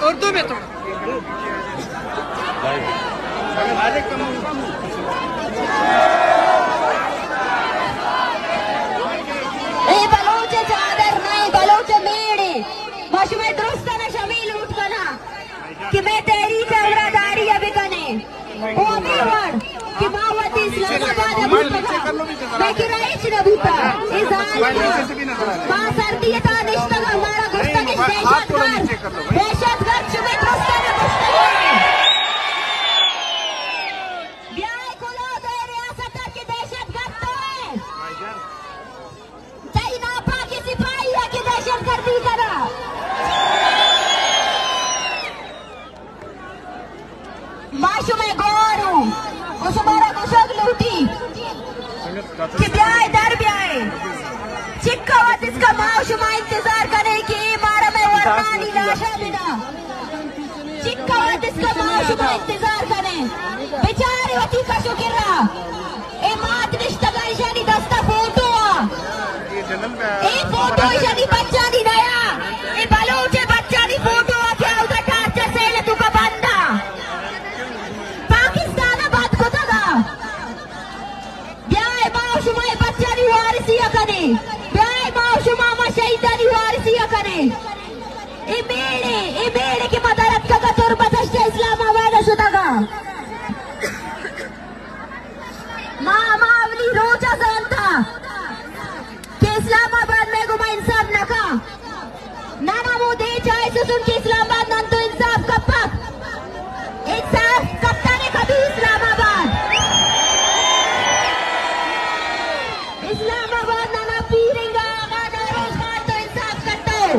उर्दू में तो बलोच चादर नहीं बलोच मेड़े मशमे दुरुस्त न शमील उठ कना कि मैं तेरी चौरादारी अभी कने ओ अमीर कि मावती इस्लामाबाद मैं किराएच न भूता इस हाल मां सर्दियता निश्तग हमारा गुफ्तग दहशतगर्द शुमे दुरुस्त न मुश्तगी ब्याह कुलो दे रियासत की दहशतगर्द तो है चाइना पाकि सिपाही है कि दहशतगर्दी करा माशु में गोरू उसमारा गुसग लूटी कि ब्याह दर ब्याह चिक्का वत इसका माशु में इंतजार करे कि मारा में वरनानी लाशा बिना चिक्का वत इसका माशु में इंतजार करे बेचारे वती का शुक्रा ए मात निश्तगा इशानी दस्ता फोटो ए फोटो इशानी बच्चा दी नया ए बलोचे बच्चा दी फोटो क्या उधर टार्चर से ले तू का बंदा पाकिस्तान बात को तगा ब्याह माशुमा बच्चा दी वारिसिया करे ब्याह माशुमा मा शहीदा दी वारिसिया करे ए बेड़े की मदरत का कतुर बदश्त इस्लामाबाद शुदागा मावली रोजा जानता कि इस्लामाबाद में गुमा इंसाफ नका नाना वो दे चाहे सुन के इस्लामाबाद नन तो इंसाफ कब तक इंसाफ कब तक कभी इस्लामाबाद नाना पीरेंगा आगा रोजगार तो इंसाफ करता हो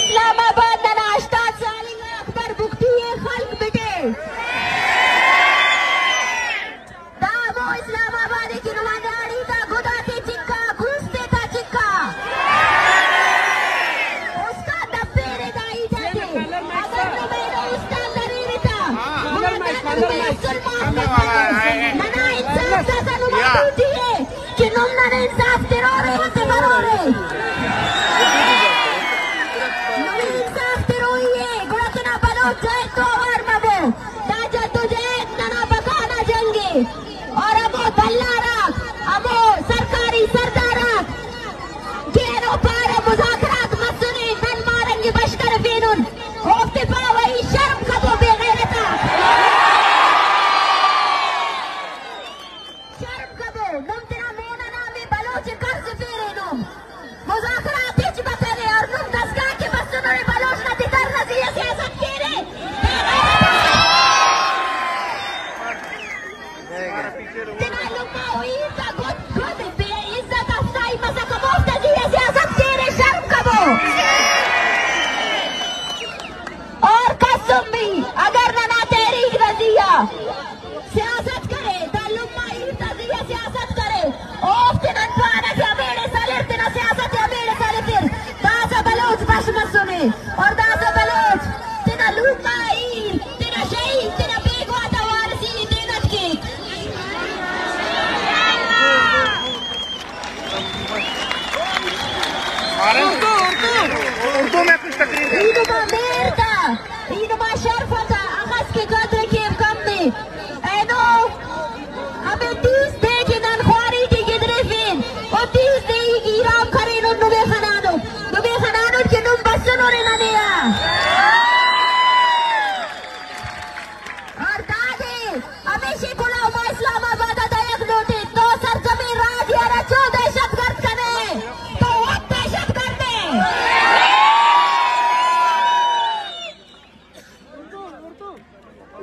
इस्लामाबाद नाना अश्ताद सालिंगा अकबर भुगती है खल्क बेटे दामो इस्लामाबाद की नुमाइंदारी था गुदाते चिक्का घुसते था चिक्का उसका दब्बे रे दाई जाते अगर न मेरा उसका दरीर था मना इंसाफ था नुमाइंदी है कि नुमना ने इंसाफ तेरो रे हते बरो रे नुमी इंसाफ तेरो ही है गुड़तना बलो जय तो और मबो ताजा तुझे तना बकाना जंगे और अबो बल्ला राख अबो सरकारी सरदार राख गेरो पार मुज़ाकरात मसुनी नन मारेंगे बशकर बेनुन होते पा वही शर्म कबो बेगैरता शर्म कबो नम तेरा मोना नामी बलोच कर्ज फेरे नुम मुज़ाकरात हिच बतरे और नुम दसगा के बसुनों बलोच न तितर नज़िया सियासत केरे तेरा लुम्मा हुई ता गुद बेइज्जत अफ्ताई मसा कबो नज़िया सियासत केरे शर्म कबो और कसम भी अगर ना तहरीक नज़िया सियासत करे ता लुम्मा ही नज़िया सियासत करे ओफ तिनन पाना से अबेड़े साले तिना सियासत या अबेड़े साले फिर दासा बलोच बश मसुने और दासा बलोच तिना लुम्मा ही तिना शहीद तिना बेगवाता वारसी तिनत की उर्दू में कुछ तकरीर है। ईद मा देर था ईद मा शर्फ था अगस्त के कदर के कम में ऐनो हमें 30 दे के नन ख्वारी की गिदरे फेन और 30 दे की राम खरे नुबे खनानो के नुम बसनो रे ननिया और दागे हमेशा कोला मा इस्लामाबाद दायक नोटे तो सरजमी राज या रचो दहशतगर्द कने तो वक्त दहशत करते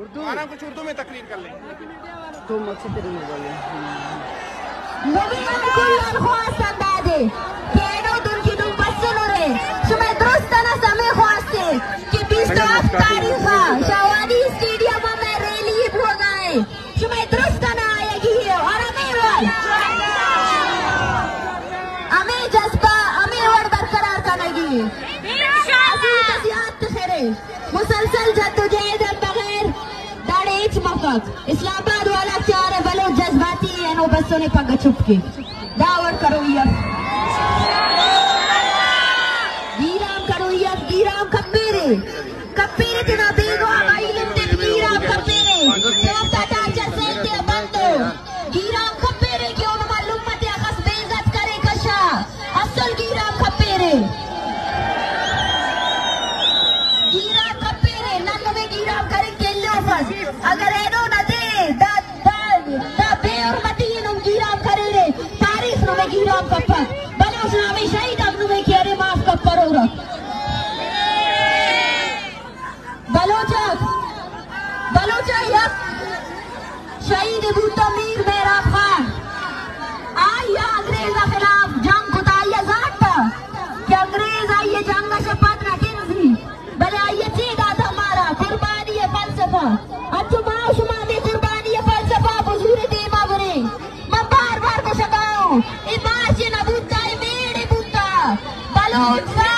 उर्दू कुछ उर्दू में तकरीर कर लें तो मकसद तेरे में बोले नबीन कुल्लन ख्वास अंदाजे केनो दुन की दुम बसनो रे सुमे दुरुस्त न समय ख्वास्ते कि 20 तारीख शावानी स्टेडियम में रैली हो गए सुमे दुरुस्त न आएगी और हमें जज्बा हमें और बरकरार करेगी मुसलसल जद्दोजहद बगैर दाड़ेच मफक इस्लामाबाद वाला चार बलो जज्बाती है नो बसों ने पग छुप के दावत करो ये सलूट